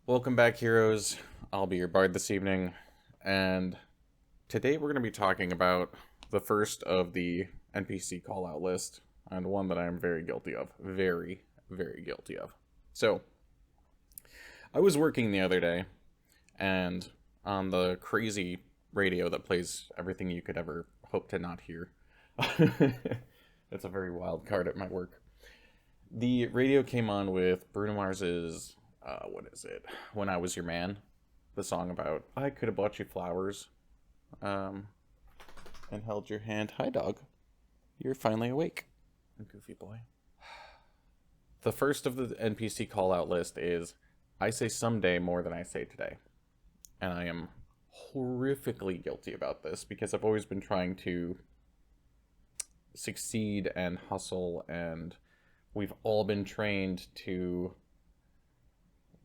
Welcome back, heroes. I'll be your bard this evening, and today we're going to be talking about the first of the NPC call-out list, and one that I am very guilty of. Very, very guilty of. So, I was working the other day, and on the crazy radio that plays everything you could ever hope to not hear. It's a very wild card at my work. The radio came on with Bruno Mars's what is it? When I Was Your Man, the song about I could have bought you flowers, and held your hand. Hi, dog. You're finally awake, goofy boy. The first of the NPC call out list is I say someday more than I say today, and I am horrifically guilty about this because I've always been trying to succeed and hustle, and we've all been trained to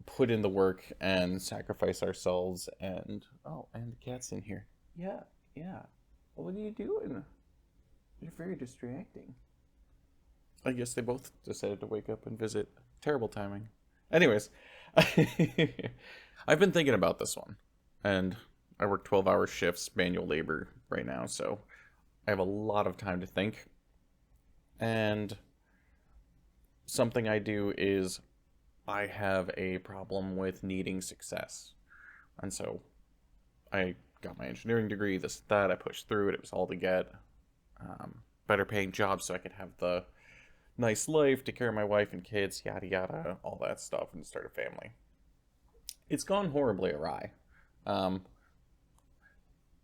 put in the work and sacrifice ourselves. And the cat's in here. Yeah, what are you doing? You're very distracting. I guess they both decided to wake up and visit. Terrible timing. Anyways, I've been thinking about this one, and I work 12-hour shifts, manual labor right now, so I have a lot of time to think. And something I do is I have a problem with needing success. And so I got my engineering degree, that. I pushed through it. It was all to get better paying jobs so I could have the nice life, take care of my wife and kids, yada yada, all that stuff, and start a family. It's gone horribly awry.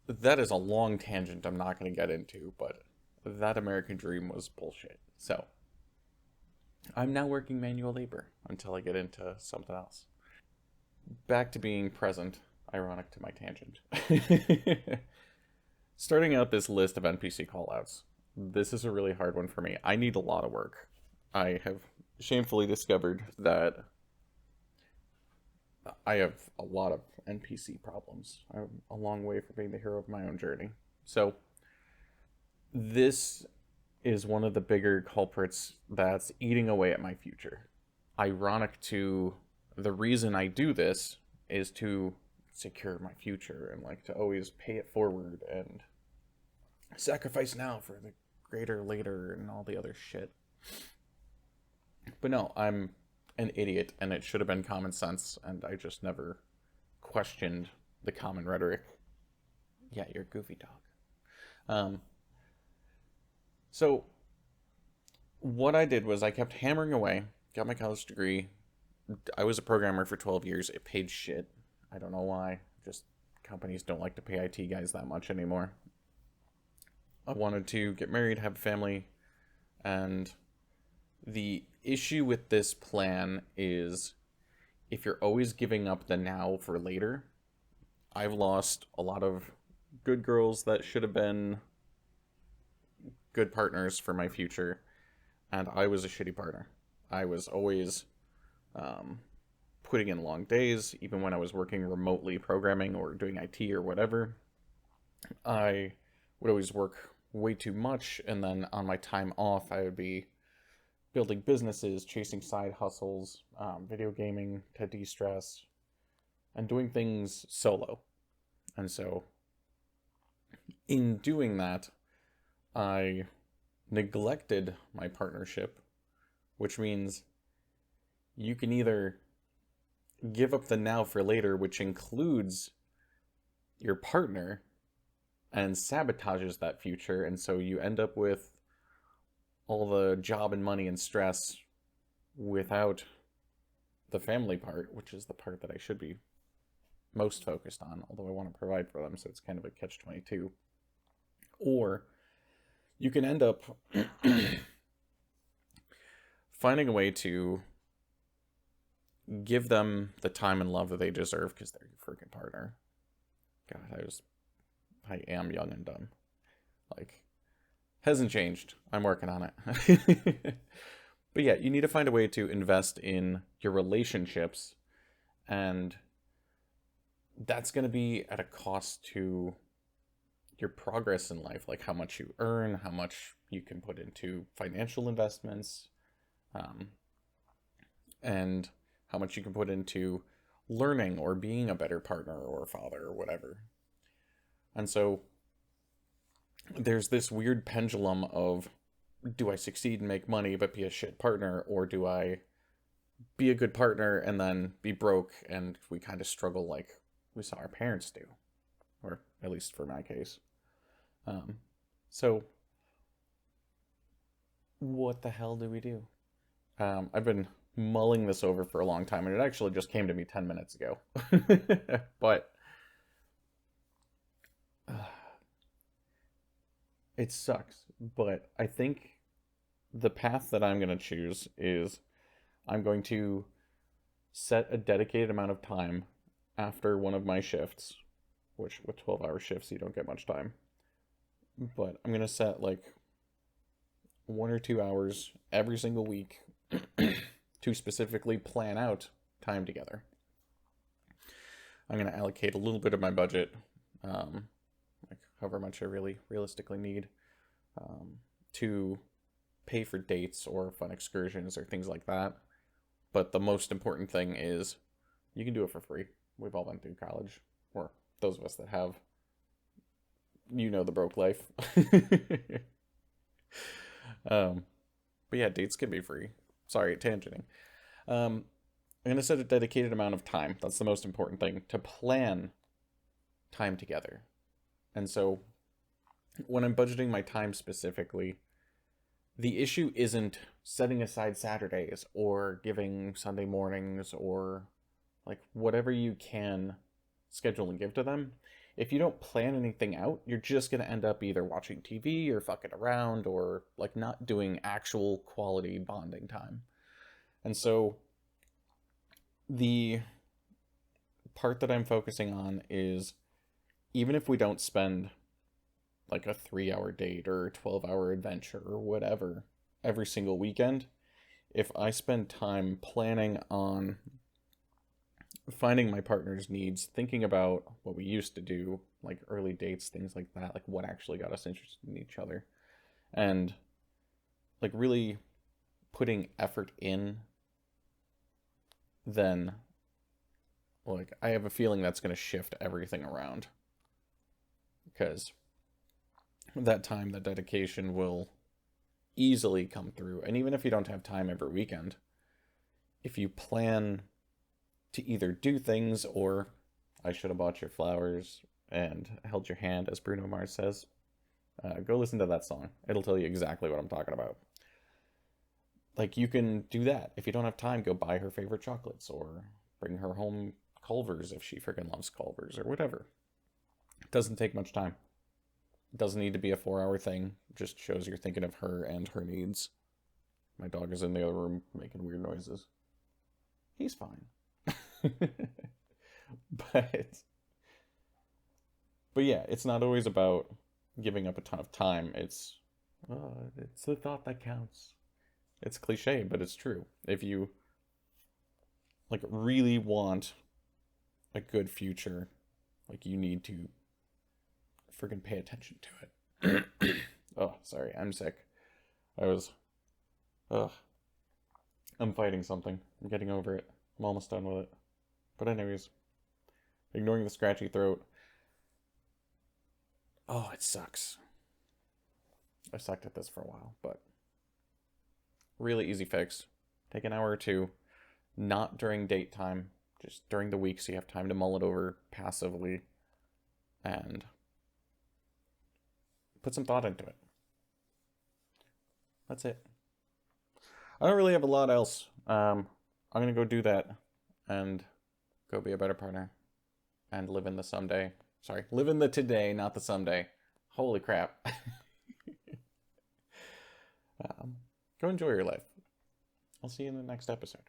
That is a long tangent I'm not going to get into, but that American dream was bullshit. So I'm now working manual labor until I get into something else. Back to being present, ironic to my tangent. Starting out this list of NPC callouts, this is a really hard one for me. I need a lot of work. I have shamefully discovered that I have a lot of NPC problems. I'm a long way from being the hero of my own journey. So this is one of the bigger culprits that's eating away at my future. Ironic to the reason I do this is to secure my future and like to always pay it forward and sacrifice now for the greater later and all the other shit. But no, I'm an idiot, and it should have been common sense, and I just never questioned the common rhetoric. Yeah, you're a goofy dog. So what I did was I kept hammering away, got my college degree. I was a programmer for 12 years. It paid shit. I don't know why. Just companies don't like to pay IT guys that much anymore. I wanted to get married, have a family, and the issue with this plan is if you're always giving up the now for later, I've lost a lot of good girls that should have been good partners for my future, and I was a shitty partner. I was always putting in long days, even when I was working remotely programming or doing IT or whatever. I would always work way too much, and then on my time off I would be building businesses, chasing side hustles, video gaming to de-stress, and doing things solo. And so in doing that, I neglected my partnership, which means you can either give up the now for later, which includes your partner, and sabotages that future, and so you end up with all the job and money and stress without the family part, which is the part that I should be most focused on, although I want to provide for them, so it's kind of a catch-22. Or you can end up finding a way to give them the time and love that they deserve because they're your freaking partner. God, I am young and dumb. Like, hasn't changed. I'm working on it. But yeah, you need to find a way to invest in your relationships, and that's going to be at a cost to your progress in life, like how much you earn, how much you can put into financial investments, and how much you can put into learning or being a better partner or father or whatever. And so there's this weird pendulum of, do I succeed and make money but be a shit partner, or do I be a good partner and then be broke and we kind of struggle like we saw our parents do, or at least for my case. So what the hell do we do? I've been mulling this over for a long time, and it actually just came to me 10 minutes ago. But it sucks. But I think the path that I'm going to choose is I'm going to set a dedicated amount of time after one of my shifts, which with 12-hour shifts, you don't get much time. But I'm going to set like 1 or 2 hours every single week to specifically plan out time together. I'm going to allocate a little bit of my budget, like however much I really realistically need, to pay for dates or fun excursions or things like that. But the most important thing is you can do it for free. We've all been through college, or those of us that have, the broke life. But yeah, dates can be free. Sorry, tangenting. I'm going to set a dedicated amount of time. That's the most important thing, to plan time together. And so when I'm budgeting my time specifically, the issue isn't setting aside Saturdays or giving Sunday mornings or like whatever you can schedule and give to them. If you don't plan anything out, you're just going to end up either watching TV or fucking around or like not doing actual quality bonding time. And so the part that I'm focusing on is, even if we don't spend like a 3-hour date or a 12-hour adventure or whatever every single weekend, if I spend time planning on finding my partner's needs, thinking about what we used to do, like early dates, things like that, like what actually got us interested in each other, and like really putting effort in, then like I have a feeling that's going to shift everything around, because that time, that dedication will easily come through. And even if you don't have time every weekend, if you plan to either do things or I should have bought your flowers and held your hand, as Bruno Mars says, go listen to that song. It'll tell you exactly what I'm talking about. Like, you can do that. If you don't have time, go buy her favorite chocolates or bring her home Culvers if she freaking loves Culvers or whatever. It doesn't take much time. It doesn't need to be a 4-hour thing. It just shows you're thinking of her and her needs. My dog is in the other room making weird noises. He's fine. but yeah, it's not always about giving up a ton of time. It's the thought that counts. It's cliche, but it's true. If you like really want a good future, like you need to freaking pay attention to it. Oh, sorry, I'm sick. I'm fighting something. I'm getting over it. I'm almost done with it. But anyways, ignoring the scratchy throat. Oh, it sucks. I sucked at this for a while, but really easy fix. Take an hour or two, not during date time, just during the week so you have time to mull it over passively and put some thought into it. That's it. I don't really have a lot else. I'm going to go do that and go be a better partner and live in the someday. Sorry, live in the today, not the someday. Holy crap. Go enjoy your life. I'll see you in the next episode.